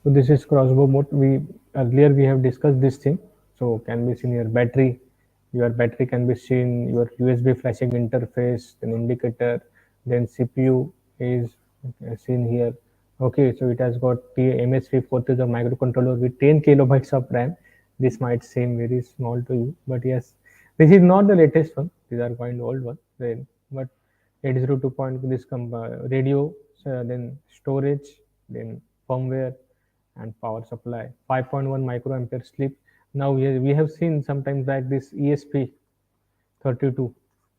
So this is crossbow mode. Earlier we have discussed this thing. So can be seen here battery. Your battery can be seen. Your USB flashing interface, then indicator, then CPU is seen here. Okay, so it has got MS540, the microcontroller with 10 kilobytes of RAM. This might seem very small to you, but yes, this is not the latest one. These are quite old one. Then, but 802 point this radio, then storage, then firmware, and power supply. 5.1 microampere sleep. Now we have seen sometimes like this ESP32. So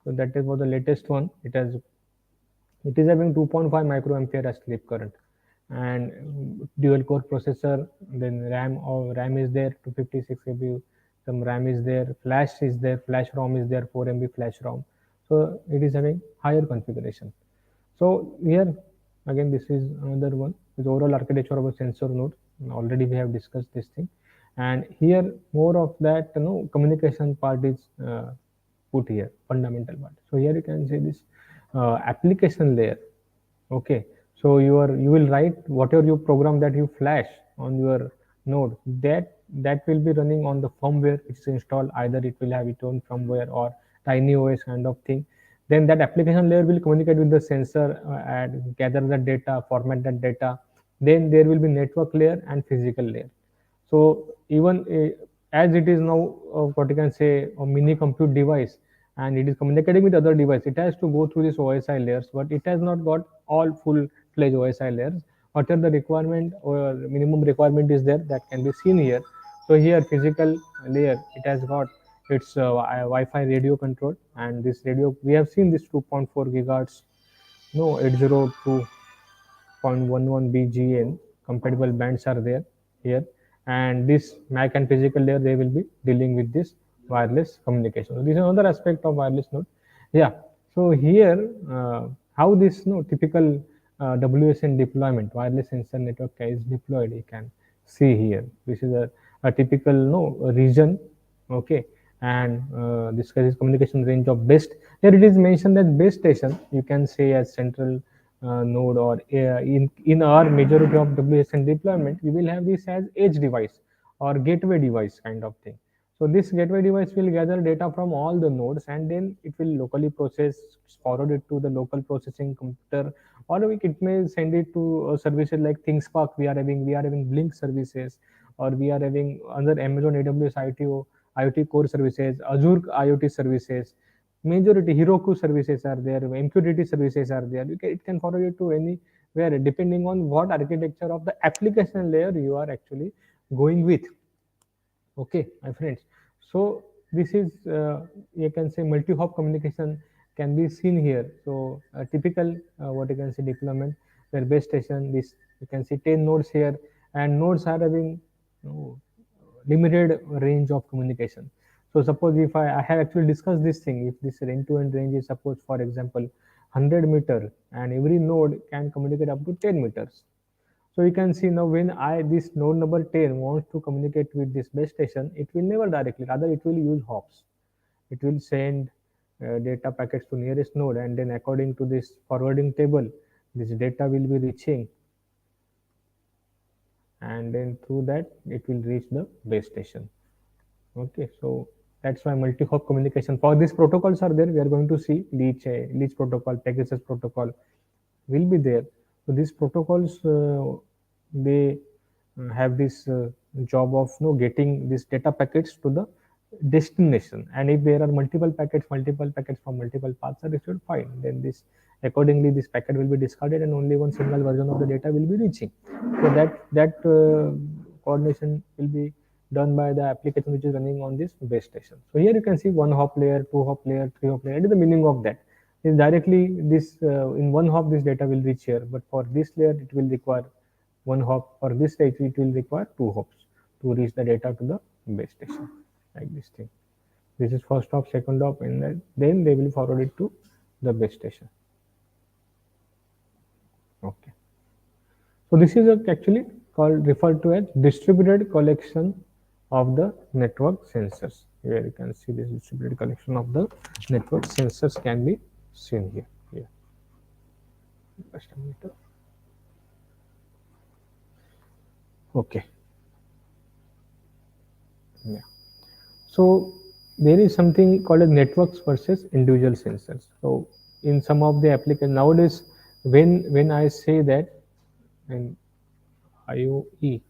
that is for the latest one. It is having 2.5 microampere as sleep current, and dual core processor. Then RAM is there 256 GB. Some RAM is there. Flash is there. Flash ROM is there. 4 MB flash ROM. So it is having higher configuration. So here again, this is another one. Is overall architecture of a sensor node. Already we have discussed this thing, and here more of that communication part is put here, fundamental part. So here you can say this application layer. Okay, so you will write whatever you program that you flash on your node, that will be running on the firmware which is installed. Either it will have its own firmware or tiny OS kind of thing. Then that application layer will communicate with the sensor and gather the data, format that data. Then there will be network layer and physical layer. So even as it is now what you can say a mini compute device, and it is communicating with other device, it has to go through this OSI layers, but it has not got all full-fledged OSI layers. Whatever the requirement or minimum requirement is there, that can be seen here. So here physical layer, it has got its Wi-Fi radio control, and this radio we have seen this 2.4 gigahertz, no 802.11 BGN compatible bands are there here, and this MAC and physical layer, they will be dealing with this wireless communication. So this is another aspect of wireless node. Yeah. So here how this typical WSN deployment, wireless sensor network is deployed, you can see here. This is a typical region. Okay, and this is communication range of best. Here it is mentioned that base station, you can say as central node, or in our majority of WSN deployment, we will have this as edge device or gateway device kind of thing. So this gateway device will gather data from all the nodes, and then it will locally process, forward it to the local processing computer, or it may send it to services like ThinkSpark. We are having Blink services, or we are having other Amazon AWS IoT core services, Azure IoT services. Majority Heroku services are there, MQTT services are there. It can forward it to anywhere depending on what architecture of the application layer you are actually going with. Okay, my friends. So this is you can say multi-hop communication can be seen here. So typical what you can say deployment, where base station, this you can see 10 nodes here, and nodes are having limited range of communication. So suppose if I have actually discussed this thing, if this end-to-end range is suppose for example 100-meter, and every node can communicate up to 10 meters. So you can see now when this node number 10 wants to communicate with this base station, it will never directly, rather it will use hops. It will send data packets to nearest node, and then according to this forwarding table, this data will be reaching, and then through that it will reach the base station. Okay, so that's why multi-hop communication. For these protocols are there, we are going to see leech protocol, Pegasus protocol will be there. So these protocols they have this job of getting these data packets to the destination, and if there are multiple packets from multiple paths are received, fine, then this accordingly this packet will be discarded, and only one single version of the data will be reaching. So that coordination will be done by the application which is running on this base station. So here you can see one hop layer, two hop layer, three hop layer. It is the meaning of that is directly this in one hop this data will reach here, but for this layer it will require one hop. For this layer it will require two hops to reach the data to the base station, like this thing. This is first hop, second hop, and then they will forward it to the base station. Okay, so this is actually called referred to as distributed collection of the network sensors. Here you can see this distributed collection of the network sensors can be seen here. Just a minute. Okay. Yeah. So there is something called as networks versus individual sensors. So in some of the applications nowadays, when I say that in IOE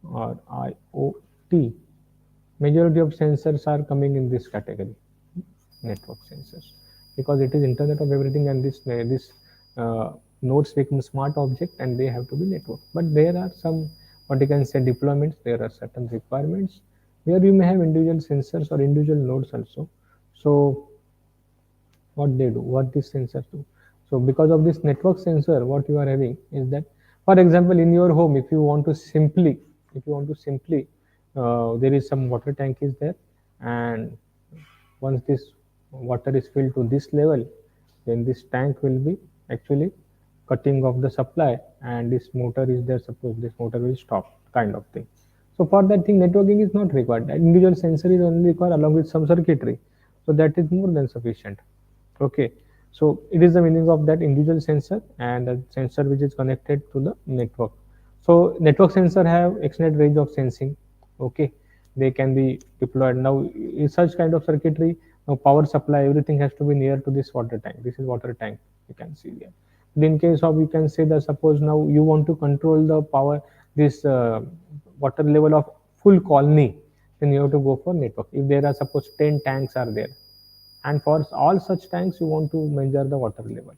or IoT, majority of sensors are coming in this category, network sensors, because it is Internet of Everything, and this nodes become smart object and they have to be network. But there are some, what you can say, deployments. There are certain requirements where you may have individual sensors or individual nodes also. So what they do, what these sensors do. So because of this network sensor, what you are having is that, for example, in your home, if you want to simply, there is some water tank is there, and once this water is filled to this level, then this tank will be actually cutting off the supply, and this motor is there. Suppose this motor will stop, kind of thing. So for that thing, networking is not required. An individual sensor is only required along with some circuitry. So that is more than sufficient. Okay, so it is the meaning of that individual sensor and the sensor which is connected to the network. So network sensor have extended range of sensing. Okay, they can be deployed. Now in such kind of circuitry, now power supply, everything has to be near to this water tank. This is water tank, you can see there. But in case of, you can say that suppose now you want to control the power, this water level of full colony, then you have to go for network. If there are suppose 10 tanks are there, and for all such tanks you want to measure the water level,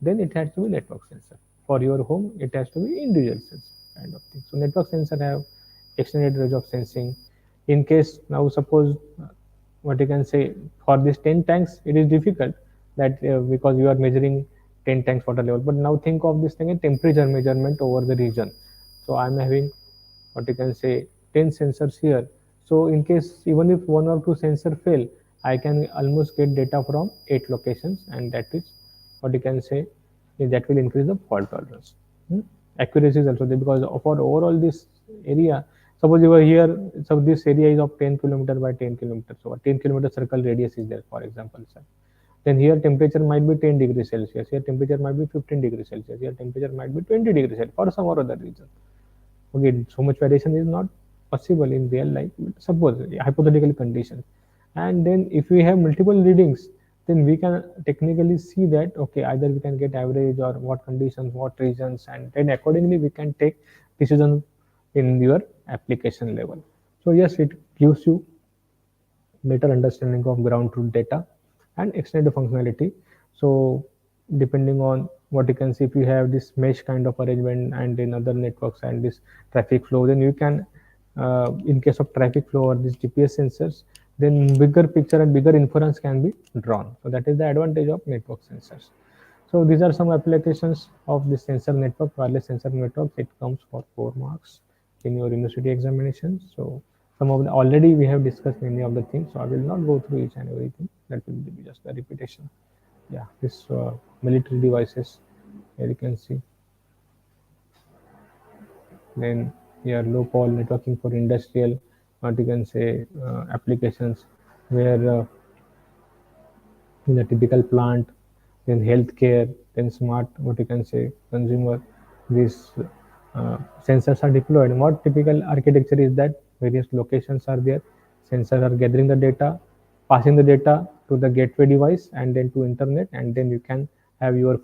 then it has to be network sensor. For your home, it has to be individual sensor, kind of thing. So network sensor have extended range of sensing. In case now suppose, what you can say, for this 10 tanks it is difficult, that because you are measuring 10 tanks water level. But now think of this thing, a temperature measurement over the region. So I'm having, what you can say, 10 sensors here. So in case even if one or two sensor fail, I can almost get data from 8 locations, and that is, what you can say, that will increase the fault tolerance. Hmm? Accuracy is also there, because for overall this area, suppose you are here, so this area is of 10 kilometer by 10 kilometer, so a 10 kilometer circle radius is there, for example, sir. Then here temperature might be 10 degrees Celsius, here temperature might be 15 degrees Celsius, here temperature might be 20 degrees Celsius for some or other reason. Okay, so much variation is not possible in real life, but suppose hypothetical conditions. And then if we have multiple readings, then we can technically see that, okay, either we can get average or what conditions, what regions, and then accordingly we can take decision in your application level. So yes, it gives you better understanding of ground truth data and extended functionality. So depending on, what you can see, if you have this mesh kind of arrangement and in other networks and this traffic flow, then you can, in case of traffic flow or these GPS sensors, then bigger picture and bigger inference can be drawn. So that is the advantage of network sensors. So these are some applications of the sensor network, wireless sensor network. It comes for 4 marks in your university examination. So some of the, already we have discussed many of the things, so I will not go through each and everything. That will be just a repetition. Yeah, this military devices, here you can see. Then here low power networking for industrial, what you can say, applications, where in a typical plant, then healthcare, then smart, what you can say, consumer. These sensors are deployed. And what typical architecture is that various locations are there. Sensors are gathering the data, passing the data to the gateway device, and then to internet, and then you can have your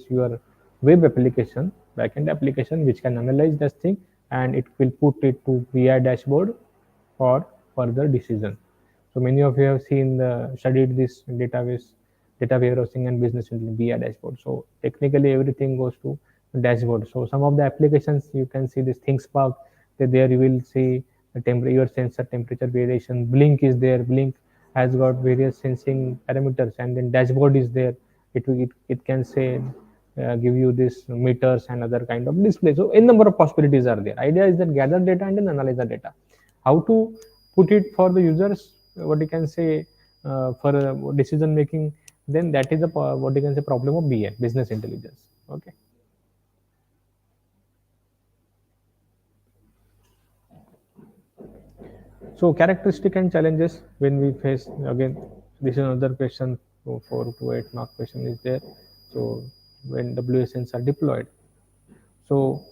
your web application, backend application, which can analyze this thing, and it will put it to BI dashboard for further decision. So many of you have seen studied this database, data warehousing and business intelligence BI dashboard. So technically everything goes to dashboard. So some of the applications, you can see this ThinkSpark. That there you will see the temperature, your sensor temperature variation. Blink is there. Blink has got various sensing parameters, and then dashboard is there. It can say, give you this meters and other kind of display. So a number of possibilities are there. Idea is that gather data and then analyze the data. How to put it for the users, what you can say, for decision making, then that is the what you can say problem of BI, business intelligence. Okay. So characteristic and challenges when we face, again, this is another question, 4 to 8 mark question is there. So when WSNs are deployed, so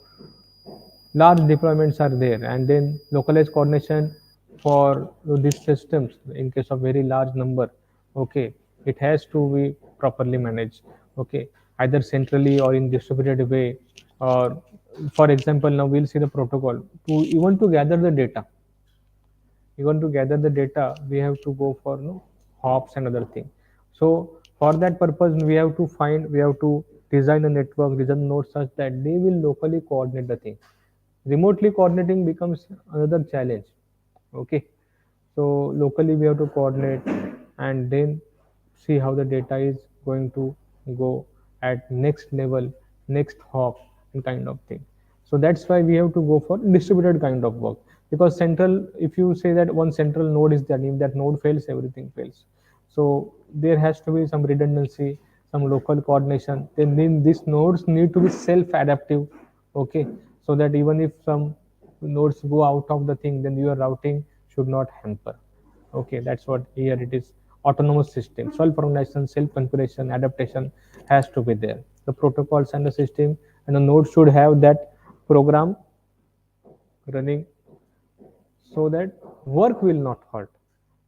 large deployments are there, and then localized coordination for these systems in case of very large number. Okay, it has to be properly managed. Okay, either centrally or in distributed way. Or for example, now we'll see the protocol to even to gather the data. Even to gather the data, we have to go for hops and other thing. So for that purpose, we have to design a network, design nodes such that they will locally coordinate the thing. Remotely coordinating becomes another challenge. Okay, so locally we have to coordinate and then see how the data is going to go at next level, next hop, and kind of thing. So that's why we have to go for distributed kind of work, because central, if you say that one central node is there, if that node fails, everything fails. So there has to be some redundancy, some local coordination. Then these nodes need to be self-adaptive. Okay, so that even if some nodes go out of the thing, then your routing should not hamper. Okay, that's what here it is. Autonomous system, self-organization, self-configuration, adaptation has to be there. The protocols and the system and the node should have that program running so that work will not halt.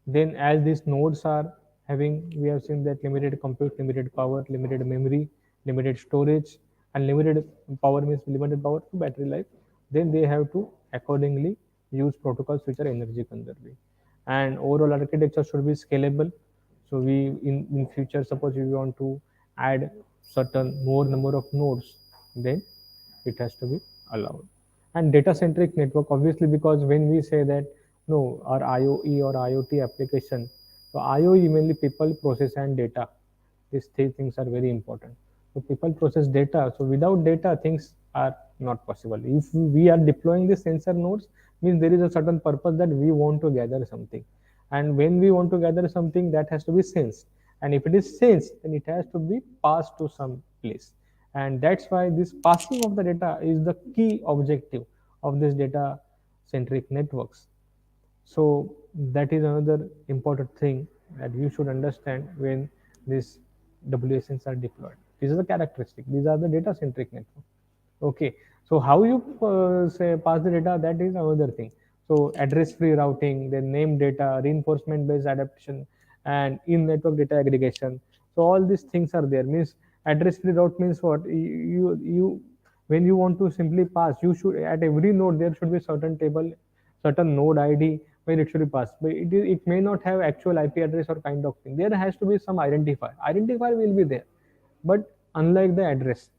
Then as these nodes are having, we have seen that limited compute, limited power, limited memory, limited storage, and limited power means limited power to battery life. Then they have to accordingly use protocols which are energy conserving. And overall architecture should be scalable. So we in future, suppose we want to add certain more number of nodes, then it has to be allowed. And data centric network, obviously, because when we say that no, our IOE or IoT application, so IOE mainly people, process, and data. These three things are very important. So people, process, data. So without data, things are not possible. If we are deploying the sensor nodes, means there is a certain purpose that we want to gather something. And when we want to gather something, that has to be sensed. And if it is sensed, then it has to be passed to some place. And that's why this passing of the data is the key objective of this data centric networks. So that is another important thing that you should understand when these WSNs are deployed. These are the characteristic. These are the data centric network. Okay, so how you say pass the data, that is another thing. So address free routing, then name data, reinforcement based adaptation, and in network data aggregation. So all these things are there. Means address free route means what? You when you want to simply pass, you should at every node there should be certain table, certain node ID where it should be passed. But it may not have actual IP address or kind of thing. There has to be some identifier. Identifier will be there, but unlike the address.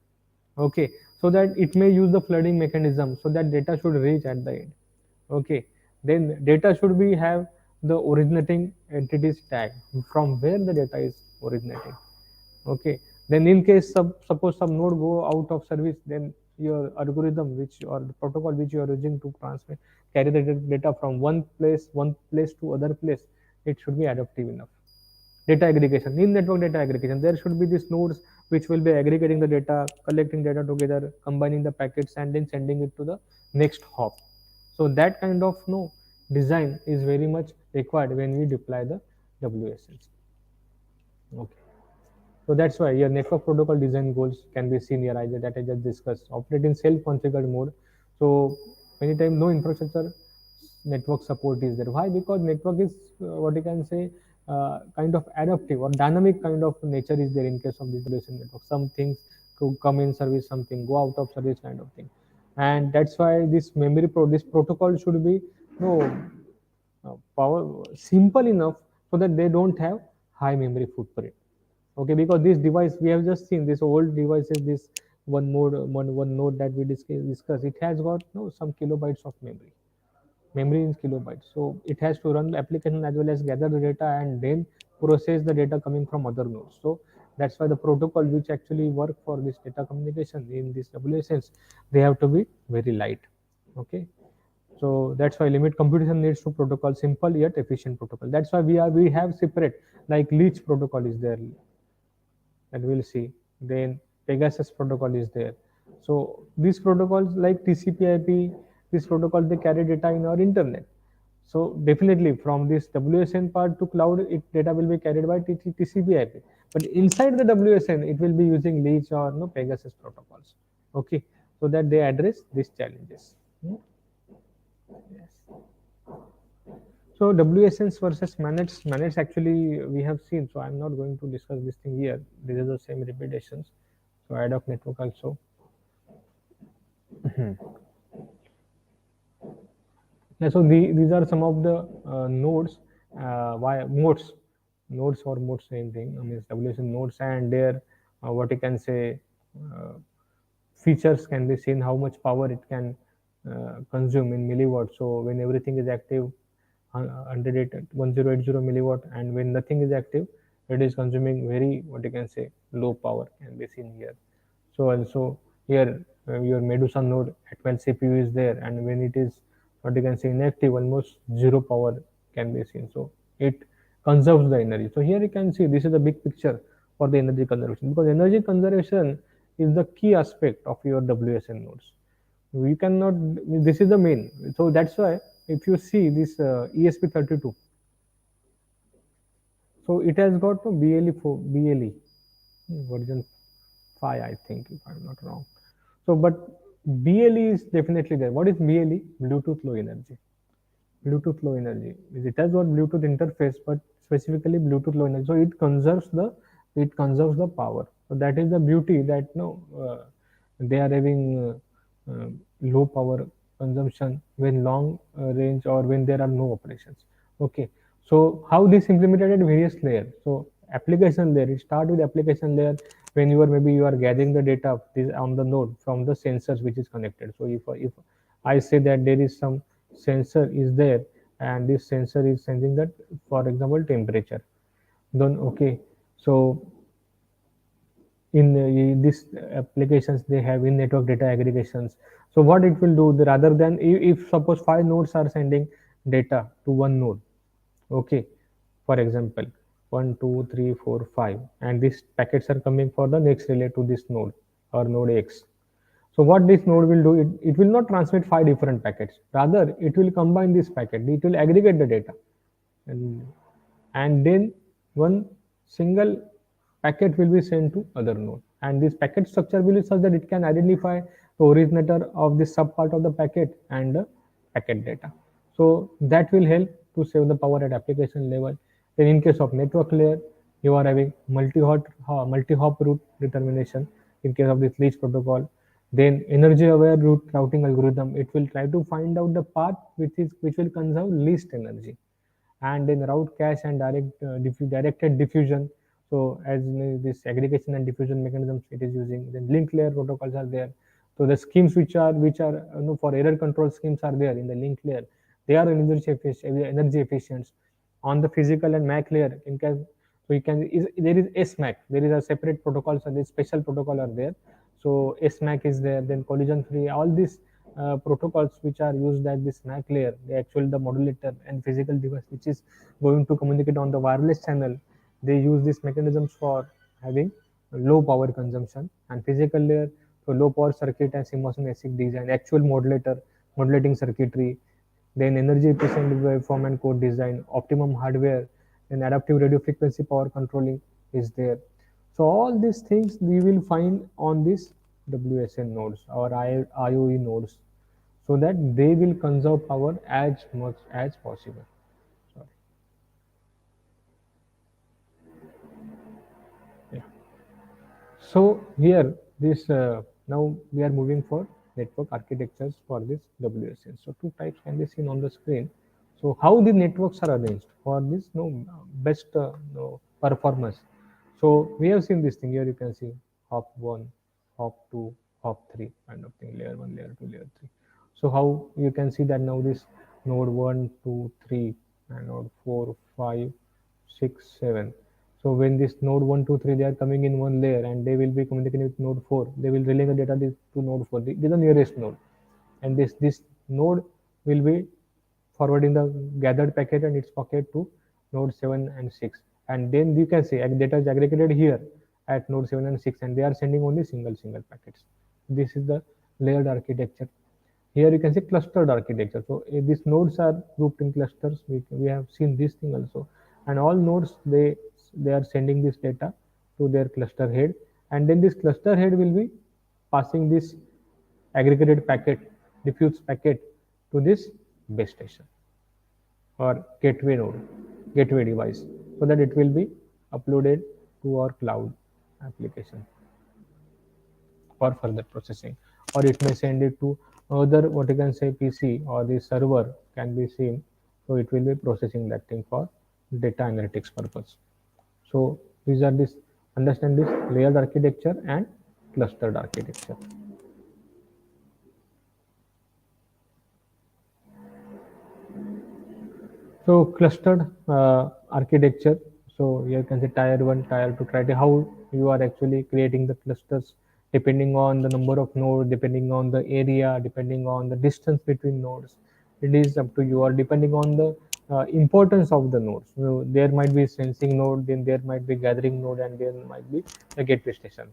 Okay, so that it may use the flooding mechanism, so that data should reach at the end. Okay, then data should be have the originating entities tag from where the data is originating. Okay, then in case suppose some node go out of service, then your algorithm which or the protocol which you are using to transmit carry the data from one place to other place, it should be adaptive enough. Data aggregation, in network data aggregation, there should be these nodes which will be aggregating the data, collecting data together, combining the packets, and then sending it to the next hop. So that kind of design is very much required when we deploy the WSNs. Okay, so that's why your network protocol design goals can be seen here, either that I just discussed. Operate in self-configured mode. So many times no infrastructure network support is there. Why? Because network is what you can say kind of adaptive or dynamic kind of nature is there in case of this relation network. Some things could come in service, something go out of service kind of thing. And that's why this protocol should be power simple enough so that they don't have high memory footprint. Okay, because this device we have just seen, this old devices, this one node that we discuss, it has got some kilobytes of memory in kilobytes. So it has to run the application as well as gather the data and then process the data coming from other nodes. So that's why the protocol which actually work for this data communication in this WSNs, they have to be very light. Okay, so that's why limit computation needs to protocol, simple yet efficient protocol. That's why we have separate, like leech protocol is there, that we'll see. Then Pegasus protocol is there. So these protocols like TCP/IP, this protocol they carry data in our internet. So definitely from this WSN part to cloud, data will be carried by TCP/IP. But inside the WSN, it will be using Leech or Pegasus protocols. Okay, so that they address these challenges. Hmm? Yes. So WSNs versus managed actually we have seen. So I'm not going to discuss this thing here. These are the same repetitions. So ad hoc network also. Yeah, so these are some of the nodes, why nodes or modes, same thing. I mean, WSN nodes and their what you can say uh, features can be seen, how much power it can consume in milliwatts. So when everything is active, 1080 milliwatt, and when nothing is active, it is consuming very what you can say low power can be seen here. So also here your Medusa node at 12 CPU is there, and when it is what you can say inactive, almost zero power can be seen. So it conserves the energy. So here you can see this is the big picture for the energy conservation, because energy conservation is the key aspect of your WSN nodes. We cannot. This is the main. So that's why if you see this ESP32, so it has got no BLE4 BLE version 5, I think, if I'm not wrong. So, but BLE is definitely there. What is BLE? Bluetooth Low Energy. Bluetooth Low Energy. It has got Bluetooth interface, but specifically Bluetooth Low Energy. So it conserves the power. So that is the beauty that no they are having low power consumption when long range or when there are no operations. Okay. So how this implemented at various layers. So application layer. It start with application layer when you are gathering the data this on the node from the sensors which is connected. So if I say that there is some sensor is there, and this sensor is sending that, for example, temperature, then okay, so in these applications they have in network data aggregations. So what it will do, rather than if suppose five nodes are sending data to one node, okay, for example 1 2 3 4 5, and these packets are coming for the next relay to this node or node X. So what this node will do, it will not transmit five different packets. Rather, it will combine this packet. It will aggregate the data, and then one single packet will be sent to other node. And this packet structure will be such that it can identify the originator of this subpart of the packet and the packet data. So that will help to save the power at application level. Then in case of network layer, you are having multi-hop route determination in case of this leech protocol. Then energy aware route routing algorithm, it will try to find out the path which will conserve least energy. And then route cache and directed diffusion. So as this aggregation and diffusion mechanisms it is using, then link layer protocols are there. So the schemes which are for error control schemes are there in the link layer. They are energy efficient. On the physical and MAC layer, in case, so you can there is SMAC. There is a separate protocol, so this special protocol are there. So SMAC is there. Then collision free. All these protocols which are used at this MAC layer, they actually the modulator and physical device which is going to communicate on the wireless channel. They use these mechanisms for having low power consumption, and physical layer, so low power circuit and CMOS and ASIC design, actual modulating circuitry, then energy efficient waveform and code design, optimum hardware, then adaptive radio frequency power controlling is there. So all these things we will find on these WSN nodes or IOE nodes, so that they will conserve power as much as possible. Sorry. Yeah. So here, this now we are moving for network architectures for this WSN. So two types can be seen on the screen. So how the networks are arranged for this best performance. So we have seen this thing here. You can see hop one, hop two, hop three kind of thing. Layer one, layer two, layer three. So how you can see that now this node one, two, three, and node four, five, 6, 7. So when this node 1, 2, 3, they are coming in one layer and they will be communicating with node 4. They will relay the data to node 4. This is the nearest node. And this node will be forwarding the gathered packet and its packet to node 7 and 6. And then you can see data is aggregated here at node 7 and 6, and they are sending only single packets. This is the layered architecture. Here you can see clustered architecture. So these nodes are grouped in clusters. We have seen this thing also, and all nodes they are sending this data to their cluster head, and then this cluster head will be passing this aggregated packet diffuse packet to this base station or gateway node, gateway device, so that it will be uploaded to our cloud application for further processing, or it may send it to other what you can say PC or the server can be seen, so it will be processing that thing for data analytics purpose. So these are this understand this layered architecture and clustered architecture. So clustered architecture. So you can say tier one, tier two, tier how you are actually creating the clusters depending on the number of nodes, depending on the area, depending on the distance between nodes. It is up to you, or depending on the importance of the nodes. So there might be sensing node, then there might be gathering node, and there might be the gateway station.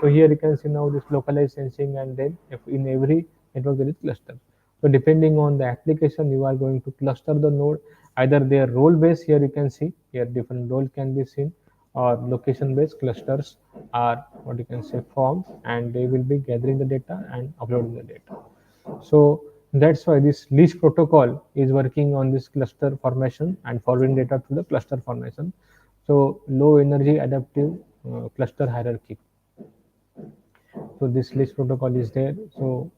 So here you can see now this localized sensing, and then if in every network there is cluster. So depending on the application, you are going to cluster the node, either their role base. Here you can see here different role can be seen, or location based clusters are what you can say formed, and they will be gathering the data and uploading the data. So that's why this leash protocol is working on this cluster formation and forwarding data to the cluster formation. So low energy adaptive cluster hierarchy. So this leash protocol is there. So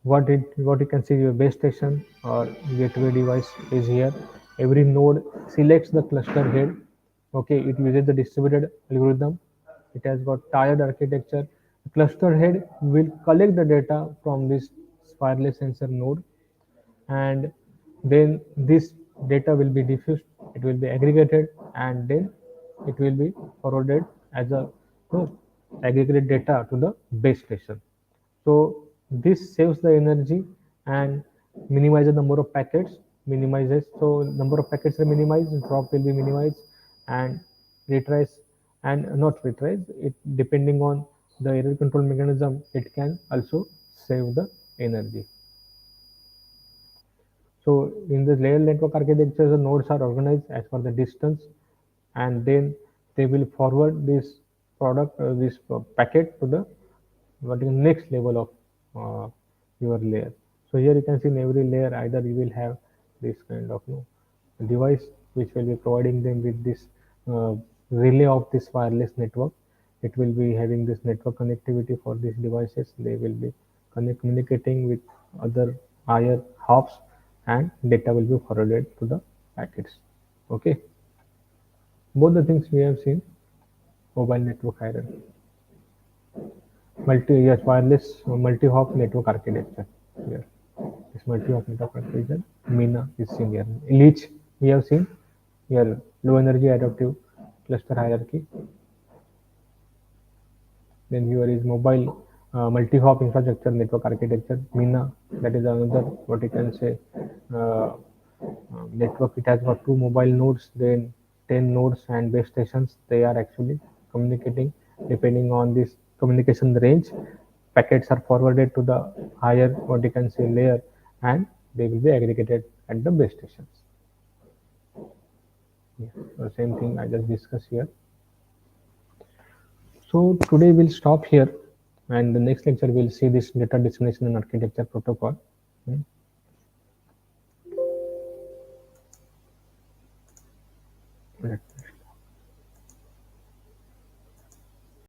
what you can see your base station or gateway device is here. Every node selects the cluster head. Okay, it uses the distributed algorithm. It has got tiered architecture. The cluster head will collect the data from this wireless sensor node, and then this data will be diffused, it will be aggregated, and then it will be forwarded as a aggregated data to the base station. So this saves the energy and minimizes the number of packets, minimizes, so number of packets are minimized, drop will be minimized, and retries, and not retries, it depending on the error control mechanism, it can also save the energy. So in the layer network architecture, the nodes are organized as per the distance, and then they will forward this this packet to the what is next level of your layer. So here you can see in every layer, either you will have this kind of device which will be providing them with this uh, relay of this wireless network. It will be having this network connectivity for these devices. They will be communicating with other higher hops, and data will be forwarded to the packets. Okay, both the things we have seen. Mobile network hierarchy, multi yes wireless multi-hop network architecture. Here, this multi-hop network architecture. Mina is seen here. Leech we have seen here. Low energy adaptive cluster hierarchy. Then here is mobile multi-hop infrastructure network architecture. Mina, that is another what you can say uh, network. It has got two mobile nodes, then 10 nodes and base stations. They are actually communicating depending on this communication range. Packets are forwarded to the higher what you can say layer, and they will be aggregated at the base stations. Yeah. So same thing I just discussed here. So today we'll stop here, and the next lecture we'll see this data dissemination and architecture protocol. Hmm.